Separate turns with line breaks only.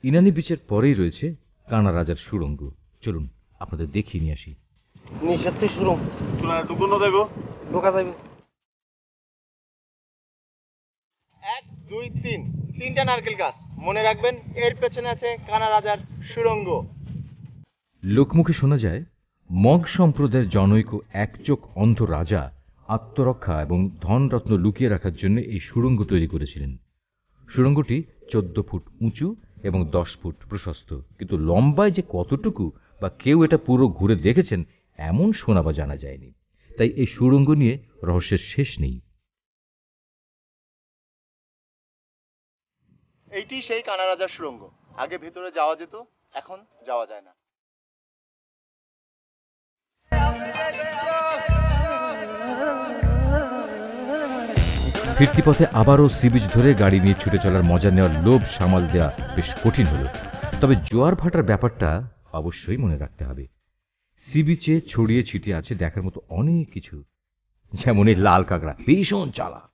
ইনানি বিচের পরেই রয়েছে কানা রাজার সুড়ঙ্গ। চলুন আপনাদের দেখিয়ে নিয়ে আসি।
নিঃসত্যি সুড়ঙ্গ
ঢুকুনো দেবো,
ঢোকা যাবে।
1 2 3 তিনটা নারকেল গাছ, মনে রাখবেন এর পেছনে আছে কানা রাজার সুড়ঙ্গ।
লোকমুখে শোনা যায় মগ সম্প্রদায়ের জনৈক একচোখ অন্ধ রাজা আত্মরক্ষা এবং ধনরত্ন লুকিয়ে রাখার জন্য এই সুড়ঙ্গ তৈরি করেছিলেন। সুড়ঙ্গটি 14 ফুট উঁচু এবং 10 ফুট প্রশস্ত, কিন্তু লম্বায় যে কতটুকু বা কেউ এটা পুরো ঘুরে দেখেছেন এমন শোনা বা জানা যায়নি। তাই এই সুড়ঙ্গ নিয়ে রহস্যের শেষ নেই।
এইটি সেই কানা রাজার সুড়ঙ্গ। আগে ভেতরে যাওয়া যেত, এখন যাওয়া যায় না।
ফিরতি পথে আবারও সি বিচ ধরে গাড়ি নিয়ে ছুটে চলার মজা নেওয়ার লোভ সামাল দেওয়া বেশ কঠিন হল। তবে জোয়ার ভাটার ব্যাপারটা অবশ্যই মনে রাখতে হবে। সি বিচে ছড়িয়ে ছিটিয়ে আছে দেখার মতো অনেক কিছু, যেমন এই লাল কাঁকড়া ভীষণ চালাক।